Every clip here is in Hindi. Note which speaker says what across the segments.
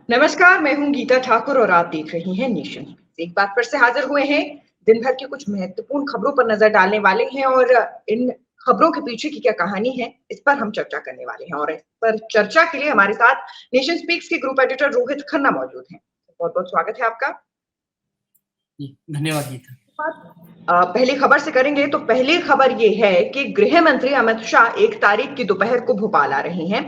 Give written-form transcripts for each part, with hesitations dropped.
Speaker 1: नमस्कार, मैं हूँ गीता ठाकुर और आप देख रही हैं नेशन। एक बार फिर से हाजिर हुए हैं। दिन भर की कुछ महत्वपूर्ण खबरों पर नजर डालने वाले हैं और इन खबरों के पीछे की क्या कहानी है, इस पर हम चर्चा करने वाले हैं। और इस पर चर्चा के लिए हमारे साथ नेशन स्पीक्स के ग्रुप एडिटर रोहित खन्ना मौजूद हैं। बहुत बहुत स्वागत है आपका।
Speaker 2: धन्यवाद गीता।
Speaker 1: पहली खबर से करेंगे तो पहली खबर ये है कि गृह मंत्री अमित शाह 1 तारीख की दोपहर को भोपाल आ रहे हैं।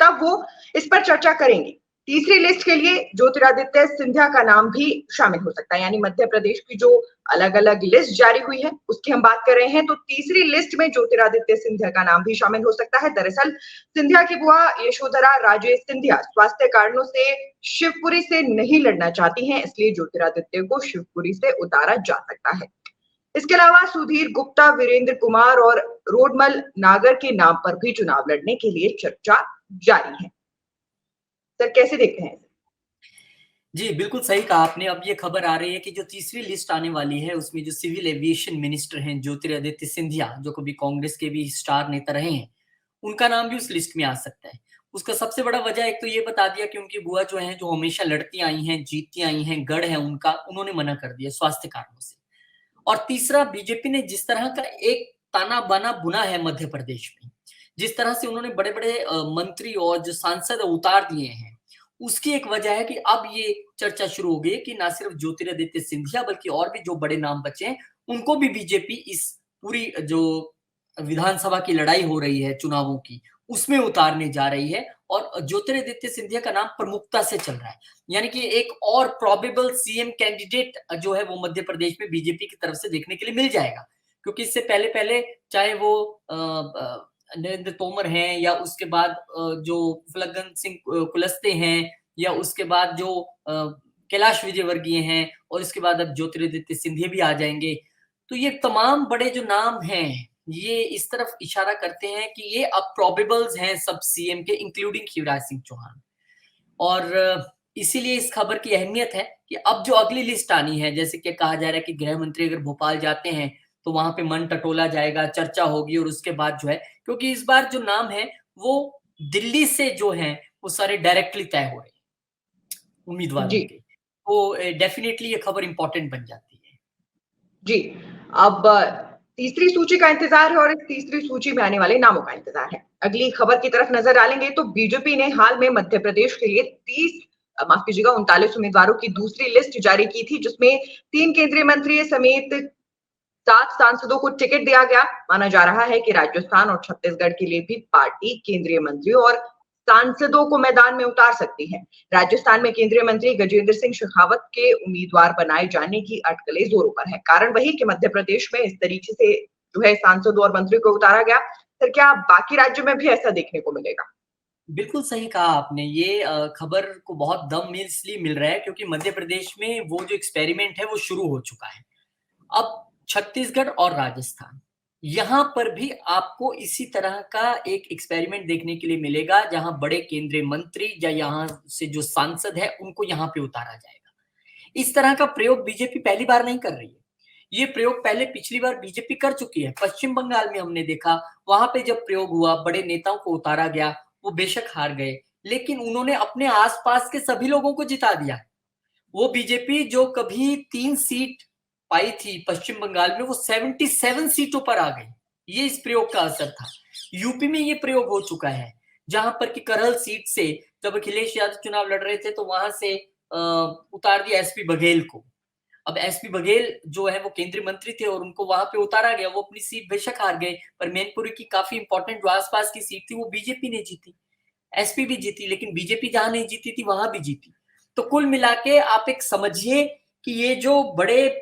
Speaker 1: तब वो इस पर चर्चा करेंगे। तीसरी लिस्ट के लिए ज्योतिरादित्य सिंधिया का नाम भी शामिल हो सकता है, यानी मध्य प्रदेश की जो अलग अलग लिस्ट जारी हुई है उसकी हम बात कर रहे हैं, तो तीसरी लिस्ट में ज्योतिरादित्य सिंधिया का नाम भी शामिल हो सकता है। दरअसल सिंधिया की बुआ यशोधरा राजे सिंधिया स्वास्थ्य कारणों से शिवपुरी से नहीं लड़ना चाहती हैं, इसलिए ज्योतिरादित्य को शिवपुरी से उतारा जा सकता है। इसके अलावा सुधीर गुप्ता, वीरेंद्र कुमार और रोडमल नागर के नाम पर भी चुनाव लड़ने के लिए चर्चा जारी है। सर, कैसे देखते हैं?
Speaker 2: जी, बिल्कुल सही कहा आपने। अब ये खबर आ रही है कि जो तीसरी लिस्ट आने वाली है, उसमें जो सिविल एविएशन मिनिस्टर हैं ज्योतिरादित्य सिंधिया, जो कभी कांग्रेस के भी स्टार नेता रहे हैं, उनका नाम भी उस लिस्ट में आ सकता है। उसका सबसे बड़ा वजह एक तो ये बता दिया कि उनकी बुआ जो हैं, जो हमेशा लड़ती आई हैं, जीतती आई हैं, गढ़ है उनका, उन्होंने मना कर दिया स्वास्थ्य कारणों से। और तीसरा, बीजेपी ने जिस तरह का एक ताना-बाना बुना है मध्य प्रदेश में, जिस तरह से उन्होंने बड़े-बड़े मंत्री और जो सांसद उतार दिए हैं, उसकी एक वजह है कि अब ये चर्चा शुरू हो गई है कि ना सिर्फ ज्योतिरादित्य सिंधिया बल्कि और भी जो बड़े नाम बचे हैं, उनको भी बीजेपी इस पूरी जो विधानसभा की लड़ाई हो रही है चुनावों की, उसमें उतारने जा रही है और ज्योतिरादित्य सिंधिया का नाम प्रमुखता से चल रहा है। यानी कि एक और प्रोबेबल सीएम कैंडिडेट जो है वो मध्य प्रदेश में बीजेपी की तरफ से देखने के लिए मिल जाएगा। क्योंकि इससे पहले-पहले चाहे वो नरेंद्र तोमर हैं या उसके बाद जो फल्गुन सिंह कुलस्ते हैं या उसके बाद जो कैलाश विजयवर्गीय हैं और इसके बाद अब ज्योतिरादित्य सिंधिया भी आ जाएँगे। तो ये तमाम बड़े जो नाम हैं, ये इस तरफ इशारा करते हैं कि ये अब प्रोबेबल्स हैं सब सीएम के इंक्लूडिंग शिवराज सिंह चौहान। और इसीलिए इस खबर की अहमियत है कि अब जो अगली लिस्ट आनी है, जैसे कि कहा जा रहा है कि गृह मंत्री अगर भोपाल जाते हैं, तो वहाँ पे मन टटोला जाएगा, चर्चा होगी और उसके बाद जो है क्योंकि इस बार जो नाम है, वो दिल्ली से जो हैं, वो सारे डायरेक्टली तय हो रहे हैं, उम्मीदवारों
Speaker 1: जी
Speaker 2: के। तो डेफिनिटली ये खबर इम्पोर्टेंट बन जाती है।
Speaker 1: जी। अब तीसरी सूची का इंतजार है और इस तीसरी सूची में आने वाले नामों का इंतजार है। अगली खबर की तरफ नजर डालेंगे तो बीजेपी ने हाल में मध्य प्रदेश के लिए 30 माफ कीजिएगा 39 उम्मीदवारों की दूसरी लिस्ट जारी की थी, जिसमें 3 केंद्रीय मंत्री समेत 7 सांसदों को टिकट दिया गया। माना जा रहा है कि राजस्थान और छत्तीसगढ़ के लिए भी पार्टी केंद्रीय मंत्री और सांसदों को मैदान में उतार सकती है। राजस्थान में केंद्रीय मंत्री गजेंद्र सिंह शेखावत के उम्मीदवार बनाए जाने की अटकलें जोरों पर है। कारण वही कि मध्य प्रदेश में इस तरीके से जो है सांसदों और मंत्री को उतारा गया। फिर क्या बाकी राज्यों में भी ऐसा देखने को मिलेगा?
Speaker 2: बिल्कुल सही कहा आपने। ये खबर को बहुत दम इसलिए मिल रहा है क्योंकि मध्य प्रदेश में वो जो एक्सपेरिमेंट है वो शुरू हो चुका है। अब छत्तीसगढ़ और राजस्थान, यहाँ पर भी आपको इसी तरह का एक एक्सपेरिमेंट देखने के लिए मिलेगा जहाँ बड़े केंद्रीय मंत्री या यहाँ से जो सांसद है उनको यहाँ पे उतारा जाएगा। इस तरह का प्रयोग बीजेपी पहली बार नहीं कर रही है। ये प्रयोग पहले पिछली बार बीजेपी कर चुकी है। पश्चिम बंगाल में हमने देखा, वहां पे जब प्रयोग हुआ, बड़े नेताओं को उतारा गया, वो बेशक हार गए, लेकिन उन्होंने अपने आसपास के सभी लोगों को जिता दिया। वो बीजेपी जो कभी 3 सीट पाई थी पश्चिम बंगाल में, वो 77 सीटों पर आ गई। ये इस प्रयोग का असर था। यूपी में ये प्रयोग हो चुका है, जहां पर कि करहल सीट से जब अखिलेश यादव चुनाव लड़ रहे थे तो वहां से उतार दिया एसपी बघेल को। अब एसपी बघेल जो है वो केंद्रीय मंत्री थे और उनको वहां पे उतारा गया। वो अपनी सीट बेशक हार गए, पर मैनपुरी की काफी इंपॉर्टेंट जो आसपास की सीट थी वो बीजेपी ने जीती। एसपी भी जीती, लेकिन बीजेपी जहां नहीं जीती थी वहां भी जीती। तो कुल मिला के आप एक समझिए कि ये जो बड़े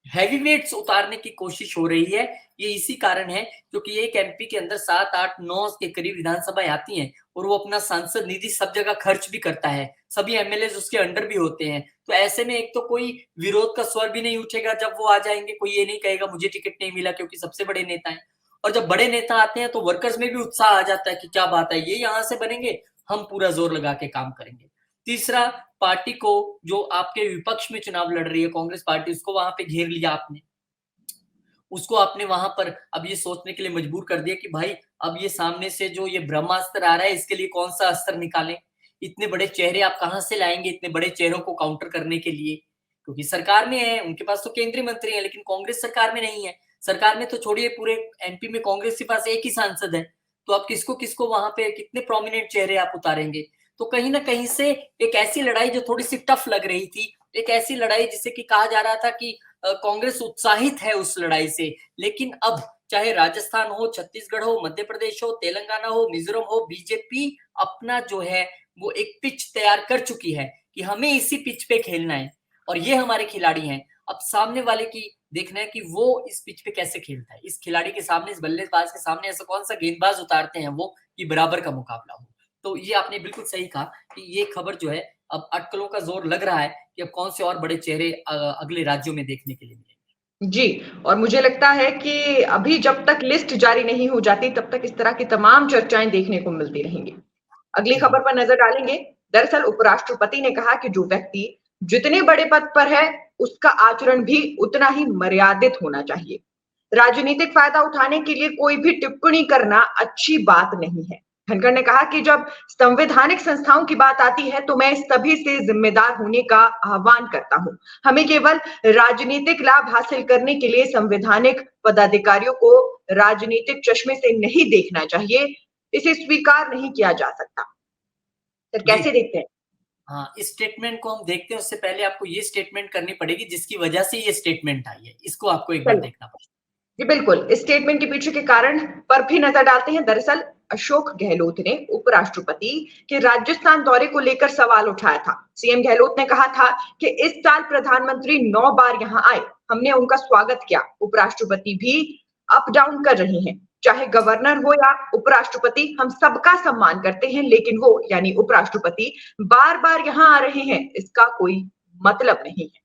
Speaker 2: हैवीवेट्स उतारने की कोशिश हो रही है, ये इसी कारण है क्योंकि एक एमपी के अंदर 7, 8, 9 के करीब विधानसभाएं आती हैं और वो अपना सांसद निधि सब जगह खर्च भी करता है। सभी एमएलए उसके अंडर भी होते हैं। तो ऐसे में एक तो कोई विरोध का स्वर भी नहीं उठेगा जब वो आ जाएंगे, कोई ये नहीं कहेगा मुझे टिकट नहीं मिला क्योंकि सबसे बड़े नेता हैं। और जब बड़े नेता आते हैं तो वर्कर्स में भी उत्साह आ जाता है कि क्या बात है, ये यहाँ से बनेंगे, हम पूरा जोर लगा के काम करेंगे। तीसरा, पार्टी को जो आपके विपक्ष में चुनाव लड़ रही है कांग्रेस पार्टी, उसको वहां पे घेर लिया आपने। उसको आपने वहां पर अब ये सोचने के लिए मजबूर कर दिया कि भाई अब ये सामने से जो ये ब्रह्मास्त्र आ रहा है इसके लिए कौन सा अस्त्र निकालें। इतने बड़े चेहरे आप कहाँ से लाएंगे इतने बड़े चेहरों को काउंटर करने के लिए, क्योंकि सरकार में है, उनके पास तो केंद्रीय मंत्री है, लेकिन कांग्रेस सरकार में नहीं है। सरकार में तो छोड़िए, पूरे एमपी में कांग्रेस के पास एक ही सांसद है, तो आप किसको किसको वहां पे कितने प्रोमिनेंट चेहरे आप उतारेंगे। तो कहीं ना कहीं से एक ऐसी लड़ाई जो थोड़ी सी टफ लग रही थी, एक ऐसी लड़ाई जिसे कि कहा जा रहा था कि कांग्रेस उत्साहित है उस लड़ाई से, लेकिन अब चाहे राजस्थान हो, छत्तीसगढ़ हो, मध्य प्रदेश हो, तेलंगाना हो, मिजोरम हो, बीजेपी अपना जो है वो एक पिच तैयार कर चुकी है कि हमें इसी पिच पे खेलना है और ये हमारे खिलाड़ी हैं। अब सामने वाले की देखना है कि वो इस पिच पे कैसे खेलता है, इस खिलाड़ी के सामने, इस बल्लेबाज के सामने ऐसा कौन सा गेंदबाज उतारते हैं वो कि बराबर का मुकाबला हो। तो ये आपने बिल्कुल सही कहा कि ये खबर जो है, अब अटकलों का जोर लग रहा है कि अब कौन से और बड़े चेहरे अगले राज्यों में देखने के लिए मिलेंगे।
Speaker 1: जी, और मुझे लगता है कि अभी जब तक लिस्ट जारी नहीं हो जाती, तब तक इस तरह की तमाम चर्चाएं देखने को मिलती रहेंगी। अगली खबर पर नजर डालेंगे। दरअसल उपराष्ट्रपति ने कहा कि जो व्यक्ति जितने बड़े पद पर है, उसका आचरण भी उतना ही मर्यादित होना चाहिए। राजनीतिक फायदा उठाने के लिए कोई भी टिप्पणी करना अच्छी बात नहीं है। धनखड़ ने कहा कि जब संवैधानिक संस्थाओं की बात आती है, तो मैं सभी से जिम्मेदार होने का आह्वान करता हूं। हमें केवल राजनीतिक लाभ हासिल करने के लिए संवैधानिक पदाधिकारियों को राजनीतिक चश्मे से नहीं देखना चाहिए। इसे स्वीकार नहीं किया जा सकता। सर, कैसे
Speaker 2: जी,
Speaker 1: देखते हैं?
Speaker 2: हाँ, इस स्टेटमेंट को हम देखते हैं उससे पहले आपको ये स्टेटमेंट करनी पड़ेगी जिसकी वजह से ये स्टेटमेंट आई है, इसको आपको एक बार
Speaker 1: चलिए,
Speaker 2: देखना पड़ेगा।
Speaker 1: जी बिल्कुल। इस स्टेटमेंट के पीछे के कारण पर भी नजर डालते हैं। दरअसल अशोक गहलोत ने उपराष्ट्रपति के राजस्थान दौरे को लेकर सवाल उठाया था। सीएम गहलोत ने कहा था कि इस साल प्रधानमंत्री 9 बार यहाँ आए, हमने उनका स्वागत किया। उपराष्ट्रपति भी अप डाउन कर रही हैं, चाहे गवर्नर हो या उपराष्ट्रपति, हम सबका सम्मान करते हैं, लेकिन वो यानी उपराष्ट्रपति बार बार यहाँ आ रहे हैं, इसका कोई मतलब नहीं है।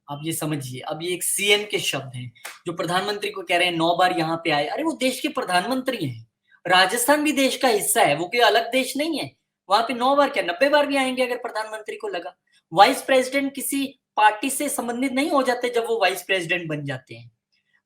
Speaker 2: आप ये समझिए, अब ये एक सीएम के शब्द हैं जो प्रधानमंत्री को कह रहे हैं 9 बार यहाँ पे आए। अरे वो देश के प्रधानमंत्री हैं, राजस्थान भी देश का हिस्सा है, वो कोई अलग देश नहीं है। वहां पे 9 बार क्या 90 बार भी आएंगे अगर प्रधानमंत्री को लगा। वाइस प्रेसिडेंट किसी पार्टी से संबंधित नहीं हो जाते जब वो वाइस प्रेसिडेंट बन जाते हैं,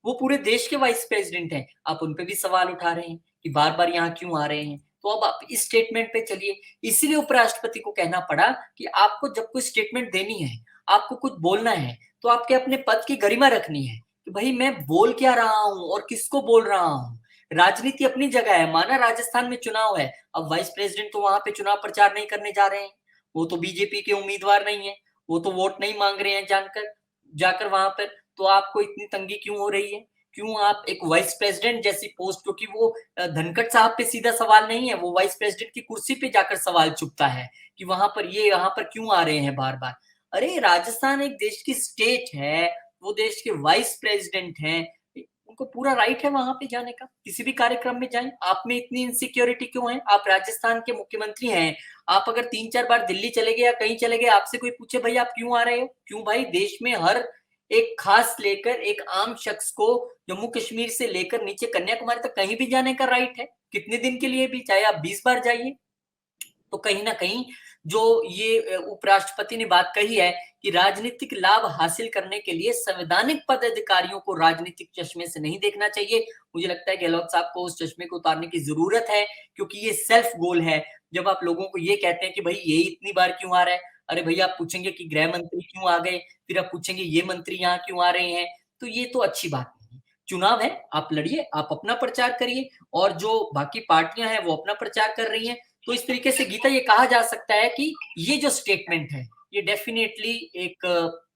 Speaker 2: वो पूरे देश के वाइस प्रेसिडेंट हैं। आप उन पे भी सवाल उठा रहे हैं कि बार बार यहाँ क्यों आ रहे हैं। तो अब आप इस स्टेटमेंट पे चलिए। इसीलिए उपराष्ट्रपति को कहना पड़ा कि आपको जब कोई स्टेटमेंट देनी है, आपको कुछ बोलना है, तो आपके अपने पद की गरिमा रखनी है कि भाई मैं बोल क्या रहा हूं और किसको बोल रहा हूं। राजनीति अपनी जगह है, माना राजस्थान में चुनाव है, अब वाइस प्रेसिडेंट तो वहां पे चुनाव प्रचार नहीं करने जा रहे हैं, वो तो बीजेपी के उम्मीदवार नहीं है, वो तो वोट नहीं मांग रहे हैं जानकर जाकर वहां पर। तो आपको इतनी तंगी क्यों हो रही है? क्यों आप एक वाइस प्रेसिडेंट जैसी पोस्ट, क्योंकि वो धनखड़ साहब पे सीधा सवाल नहीं है, वो वाइस प्रेसिडेंट की कुर्सी पे जाकर सवाल चुकता है कि वहां पर ये यहाँ पर क्यों आ रहे हैं बार बार। अरे राजस्थान एक देश की स्टेट है, वो देश के वाइस प्रेसिडेंट हैं, उनको पूरा राइट है वहां पे जाने का, किसी भी कार्यक्रम में जाएं। आप में इतनी इनसिक्योरिटी क्यों है? आप राजस्थान के मुख्यमंत्री हैं, आप अगर 3-4 बार दिल्ली चले गए या कहीं चले गए, आपसे कोई पूछे भाई आप क्यों आ रहे हो? क्यों भाई? देश में हर एक खास लेकर एक आम शख्स को जम्मू कश्मीर से लेकर नीचे कन्याकुमारी तक कहीं भी जाने का राइट है, कितने दिन के लिए भी, चाहे आप 20 बार जाइए। तो कहीं ना कहीं जो ये उपराष्ट्रपति ने बात कही है कि राजनीतिक लाभ हासिल करने के लिए संवैधानिक पदाधिकारियों को राजनीतिक चश्मे से नहीं देखना चाहिए, मुझे लगता है गहलोत साहब को उस चश्मे को उतारने की जरूरत है, क्योंकि ये सेल्फ गोल है। जब आप लोगों को ये कहते हैं कि भाई ये इतनी बार क्यों आ रहा है, अरे भैया आप पूछेंगे कि गृह मंत्री क्यों आ गए, फिर आप पूछेंगे ये मंत्री यहाँ क्यों आ रहे हैं, तो ये तो अच्छी बात नहीं है। चुनाव है, आप लड़िए, आप अपना प्रचार करिए, और जो बाकी पार्टियां हैं वो अपना प्रचार कर रही हैं। तो इस तरीके से गीता ये कहा जा सकता है कि ये जो स्टेटमेंट है ये डेफिनेटली एक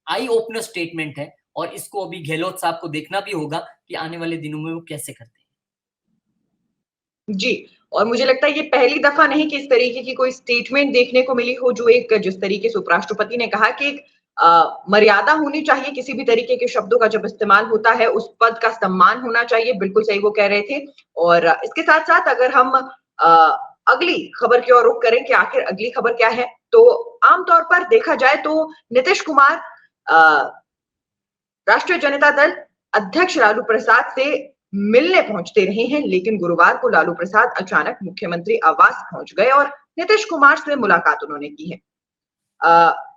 Speaker 2: आई ओपनर स्टेटमेंट है, और इसको अभी गहलोत साहब को देखना भी होगा कि आने वाले दिनों में वो कैसे करते हैं।
Speaker 1: जी, और मुझे लगता है ये पहली दफा नहीं कि इस तरीके की कोई स्टेटमेंट देखने को मिली हो, जो एक जिस तरीके से उपराष्ट्रपति ने कहा कि एक मर्यादा होनी चाहिए किसी भी तरीके के शब्दों का जब इस्तेमाल होता है, उस पद का सम्मान होना चाहिए। बिल्कुल सही वो कह रहे थे। और इसके साथ-साथ अगर हम अगली खबर की ओर रुख करें कि आखिर अगली खबर क्या है, तो आमतौर पर देखा जाए तो नीतीश कुमार राष्ट्रीय जनता दल अध्यक्ष लालू प्रसाद से मिलने पहुंचते रहे हैं, लेकिन गुरुवार को लालू प्रसाद अचानक मुख्यमंत्री आवास पहुंच गए और नीतीश कुमार से मुलाकात उन्होंने की है।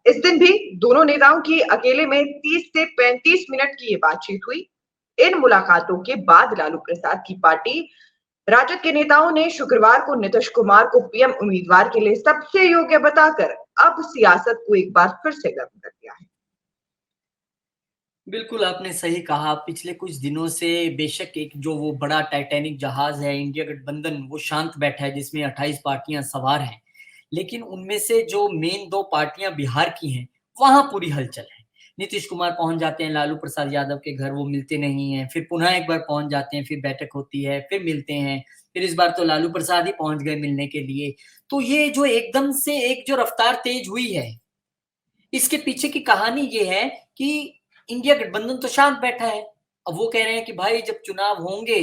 Speaker 1: इस दिन भी दोनों नेताओं की अकेले में 30 से 35 मिनट की ये बातचीत हुई। इन मुलाकातों के बाद लालू प्रसाद की पार्टी राजद के नेताओं ने शुक्रवार को नीतीश कुमार को पीएम उम्मीदवार के लिए सबसे योग्य बताकर अब सियासत को एक बार फिर से गर्म कर दिया है।
Speaker 2: बिल्कुल, आपने सही कहा। पिछले कुछ दिनों से बेशक एक जो वो बड़ा टाइटैनिक जहाज है इंडिया गठबंधन, वो शांत बैठा है जिसमें 28 पार्टियां सवार हैं। लेकिन उनमें से जो मेन 2 पार्टियां बिहार की हैं, वहां पूरी हलचल है। नीतीश कुमार पहुंच जाते हैं लालू प्रसाद यादव के घर, वो मिलते नहीं हैं, फिर पुनः एक बार पहुंच जाते हैं, फिर बैठक होती है, फिर मिलते हैं, फिर इस बार तो लालू प्रसाद ही पहुंच गए मिलने के लिए। तो ये जो एकदम से एक जो रफ्तार तेज हुई है, इसके पीछे की कहानी ये है कि इंडिया गठबंधन तो शांत बैठा है। अब वो कह रहे हैं कि भाई जब चुनाव होंगे,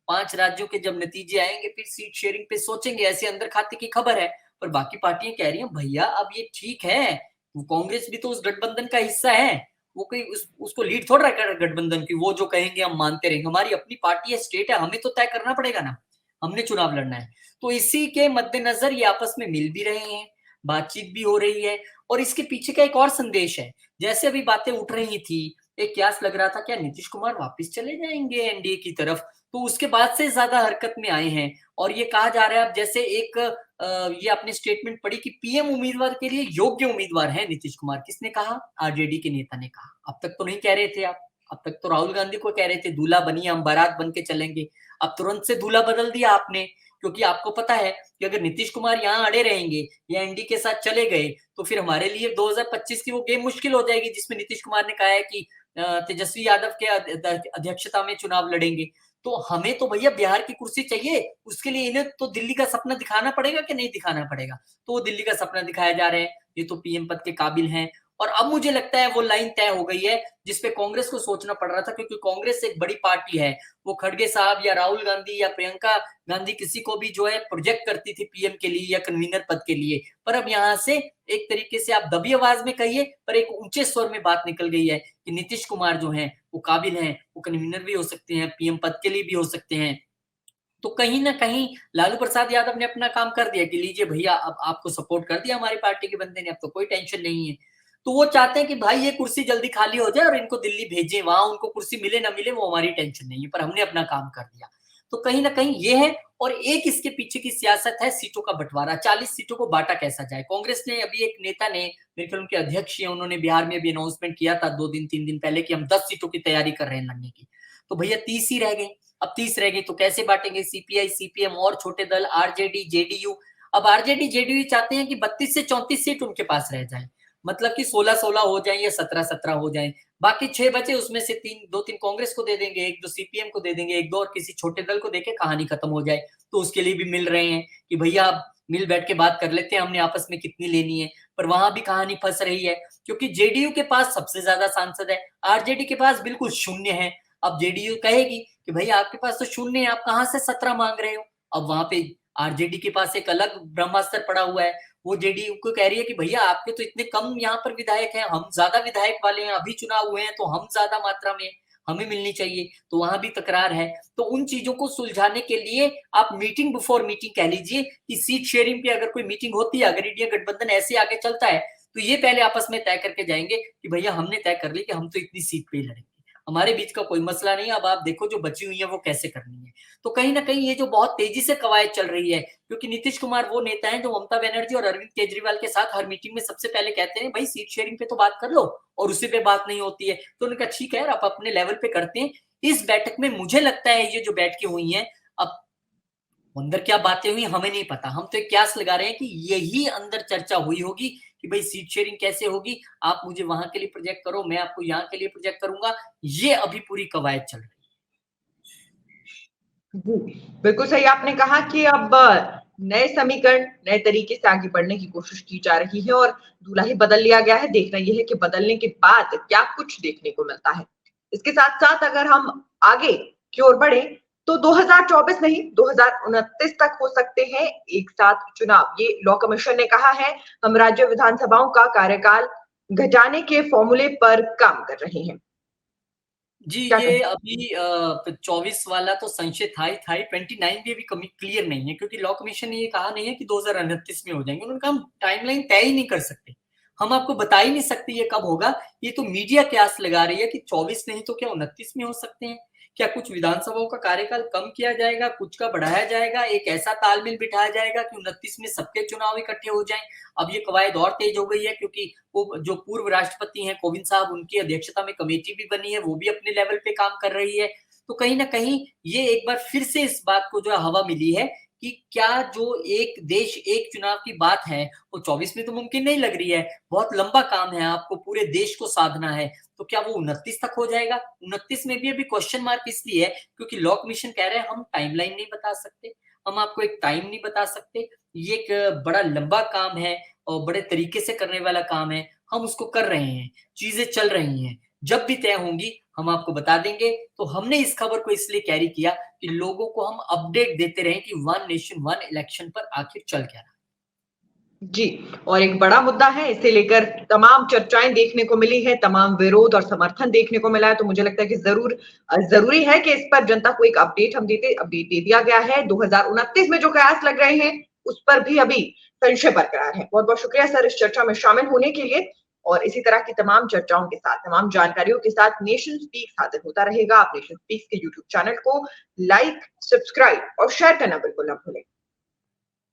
Speaker 2: 5 राज्यों के जब नतीजे आएंगे, फिर सीट शेयरिंग पे सोचेंगे, ऐसे अंदर खाते की खबर है। पर बाकी पार्टियां कह रही हैं भैया अब ये ठीक है, कांग्रेस भी तो उस गठबंधन का हिस्सा है, वो कोई उसको लीड थोड़ा रखा गठबंधन की, वो जो कहेंगे हम मानते रहेंगे। हमारी अपनी पार्टी है, स्टेट है, हमें तो तय करना पड़ेगा ना, हमने चुनाव लड़ना है। तो इसी के मद्देनजर ये आपस में मिल भी रहे हैं, बातचीत भी हो रही है। और इसके पीछे का एक और संदेश है, जैसे अभी बातें उठ रही थी, एक क्यास लग रहा था क्या नीतीश कुमार वापस चले जाएंगे एनडीए की तरफ, तो उसके बाद से ज्यादा हरकत में आए हैं। और ये कहा जा रहा है अब जैसे एक ये आपने स्टेटमेंट पढ़ी कि पीएम उम्मीदवार के लिए योग्य उम्मीदवार है नीतीश कुमार। किसने कहा? आरजेडी के नेता ने कहा। अब तक तो नहीं कह रहे थे आप, अब तक तो राहुल गांधी को कह रहे थे दूल्हा बनिए, हम बारात बन के चलेंगे। अब तुरंत से दूल्हा बदल दिया आपने, क्योंकि आपको पता है कि अगर नीतीश कुमार यहाँ अड़े रहेंगे या एनडी के साथ चले गए तो फिर हमारे लिए 2025 की वो गेम मुश्किल हो जाएगी, जिसमें नीतीश कुमार ने कहा है कि तेजस्वी यादव के अध्यक्षता में चुनाव लड़ेंगे। तो हमें तो भैया बिहार की कुर्सी चाहिए, उसके लिए इन्हें तो दिल्ली का सपना दिखाना पड़ेगा कि नहीं दिखाना पड़ेगा। तो वो दिल्ली का सपना दिखाया जा रहे हैं, ये तो पीएम पद के काबिल हैं। और अब मुझे लगता है वो लाइन तय हो गई है जिसपे कांग्रेस को सोचना पड़ रहा था, क्योंकि कांग्रेस एक बड़ी पार्टी है। वो खड़गे साहब या राहुल गांधी या प्रियंका गांधी किसी को भी जो है प्रोजेक्ट करती थी पीएम के लिए या कन्वीनर पद के लिए। पर अब यहाँ से एक तरीके से आप दबी आवाज में कहिए पर एक ऊंचे स्वर में बात निकल गई है कि नीतीश कुमार जो है वो काबिल हैं, वो कन्वीनर भी हो सकते हैं, पीएम पद के लिए भी हो सकते हैं। तो कहीं ना कहीं लालू प्रसाद यादव ने अपना काम कर दिया कि लीजिए भैया अब आपको सपोर्ट कर दिया हमारी पार्टी के बंदे ने, अब तो कोई टेंशन नहीं है। तो वो चाहते हैं कि भाई ये कुर्सी जल्दी खाली हो जाए और इनको दिल्ली भेजें, वहां उनको कुर्सी मिले ना मिले वो हमारी टेंशन नहीं है, पर हमने अपना काम कर दिया। तो कहीं ना कहीं ये है। और एक इसके पीछे की सियासत है सीटों का बंटवारा, 40 सीटों को बांटा कैसा जाए। कांग्रेस ने अभी एक नेता ने, मेरे ख्याल उनके अध्यक्ष हैं, उन्होंने बिहार में भी अनाउंसमेंट किया था 2 दिन 3 दिन पहले कि हम 10 सीटों की तैयारी कर रहे हैं लड़ने की। तो भैया 30 ही रह गए। अब 30 रह गई तो कैसे बांटेंगे? सीपीआई सीपीएम और छोटे दल आरजेडी जेडीयू। अब आरजेडी जेडीयू चाहते हैं कि 32 से 34 सीट उनके पास रह जाए, मतलब कि 16-16 हो जाए या 17-17 हो जाए। बाकी 6 बचे, उसमें से 2-3 कांग्रेस को दे देंगे, 1-2 सीपीएम को दे देंगे, 1-2 और किसी छोटे दल को देके कहानी खत्म हो जाए। तो उसके लिए भी मिल रहे हैं कि भैया आप मिल बैठ के बात कर लेते हैं, हमने आपस में कितनी लेनी है। पर वहां भी कहानी फंस रही है, क्योंकि जेडीयू के पास सबसे ज्यादा सांसद है, आरजेडी के पास बिल्कुल शून्य है। अब जेडीयू कहेगी कि भैया आपके पास तो शून्य है, आप कहां से 17 मांग रहे हो? अब वहां पे आरजेडी के पास एक अलग ब्रह्मास्त्र पड़ा हुआ है, वो जेडीयू को कह रही है कि भैया आपके तो इतने कम यहाँ पर विधायक हैं, हम ज्यादा विधायक वाले हैं, अभी चुनाव हुए हैं तो हम ज्यादा मात्रा में हमें मिलनी चाहिए। तो वहां भी तकरार है। तो उन चीजों को सुलझाने के लिए आप मीटिंग बिफोर मीटिंग कह लीजिए कि सीट शेयरिंग पे अगर कोई मीटिंग होती है, अगर इंडिया गठबंधन ऐसे आगे चलता है तो ये पहले आपस में तय करके जाएंगे कि भैया हमने तय कर ली कि हम तो इतनी सीट पे ही लड़ेंगे, हमारे बीच का कोई मसला नहीं है, अब आप देखो जो बची हुई है वो कैसे करनी है। तो कहीं ना कहीं ये जो बहुत तेजी से कवायद चल रही है, क्योंकि नीतीश कुमार वो नेता है जो ममता बनर्जी और अरविंद केजरीवाल के साथ हर मीटिंग में सबसे पहले कहते हैं भाई सीट शेयरिंग पे तो बात कर लो, और उसी पे बात नहीं होती है। तो उन्होंने कहा ठीक है आप अपने लेवल पे करते हैं। इस बैठक में मुझे लगता है ये जो बैठकें हुई हैं, अब अंदर क्या बातें हुई हमें नहीं पता, हम तो एक क्यास लगा रहे हैं कि यही अंदर चर्चा हुई होगी कि भाई सीट शेयरिंग कैसे होगी, आप मुझे वहां के लिए प्रोजेक्ट करो, मैं आपको यहाँ के लिए प्रोजेक्ट करूंगा। ये अभी पूरी कवायद चल रही
Speaker 1: जी, बिल्कुल सही आपने कहा कि अब नए समीकरण, नए तरीके से आगे बढ़ने की कोशिश की जा रही है और दूल्हा ही बदल लिया गया है। देखना यह है कि बदलने के बाद क्या कुछ देखने को मिलता है। इसके साथ-साथ अगर हम आगे की ओर बढ़े तो 2024 नहीं 2029 तक हो सकते हैं एक साथ चुनाव। ये लॉ कमीशन ने कहा है। हम राज्य विधानसभाओं का कार्यकाल घटाने के फॉर्मूले पर काम कर रहे हैं।
Speaker 2: जी।
Speaker 1: क्या
Speaker 2: ये
Speaker 1: कहें?
Speaker 2: अभी 24 वाला तो संशय था ही 29 भी अभी क्लियर नहीं है, क्योंकि लॉ कमीशन ने ये कहा नहीं है कि 2029 में हो जाएंगे। उन्होंने कहा हम टाइमलाइन तय ही नहीं कर सकते, हम आपको बता ही नहीं सकते ये कब होगा। ये तो मीडिया क्यास लगा रही है कि 24 नहीं तो क्या 29 में हो सकते हैं। क्या कुछ विधानसभाओं का कार्यकाल कम किया जाएगा, कुछ का बढ़ाया जाएगा, एक ऐसा तालमेल बिठाया जाएगा कि 29 में सबके चुनाव इकट्ठे हो जाएं। अब ये कवायद और तेज हो गई है क्योंकि वो जो पूर्व राष्ट्रपति हैं कोविंद साहब, उनकी अध्यक्षता में कमेटी भी बनी है, वो भी अपने लेवल पे काम कर रही है। तो कहीं ना कहीं ये एक बार फिर से इस बात को जो है हवा मिली है कि क्या जो एक देश एक चुनाव की बात है वो 24 में तो मुमकिन नहीं लग रही है, बहुत लंबा काम है, आपको पूरे देश को साधना है। तो क्या वो 29 तक हो जाएगा? 29 में भी अभी क्वेश्चन मार्क इसलिए है क्योंकि लॉ कमीशन कह रहे हैं हम टाइमलाइन नहीं बता सकते, हम आपको एक टाइम नहीं बता सकते, ये एक बड़ा लंबा काम है और बड़े तरीके से करने वाला काम है, हम उसको कर रहे हैं, चीजें चल रही हैं, जब भी तय होंगी हम आपको बता देंगे। तो हमने इस खबर को इसलिए कैरी किया कि लोगों को हम अपडेट देते रहें कि वन नेशन वन इलेक्शन पर आखिर चल क्या रहा है।
Speaker 1: जी, और एक बड़ा मुद्दा है, इसे लेकर तमाम चर्चाएं देखने को मिली है, तमाम विरोध और समर्थन देखने को मिला है, तो मुझे लगता है कि जरूरी है कि इस पर जनता को एक अपडेट दे दिया गया है। 2029 में जो कयास लग रहे हैं उस पर भी अभी संशय बरकरार है। बहुत बहुत शुक्रिया सर इस चर्चा में शामिल होने के लिए, और इसी तरह की तमाम चर्चाओं के साथ, तमाम जानकारियों के साथ नेशन स्पीक्स हाजिर होता रहेगा। आप नेशन स्पीक्स के यूट्यूब चैनल को लाइक, सब्सक्राइब और शेयर करना बिल्कुल न भूलें।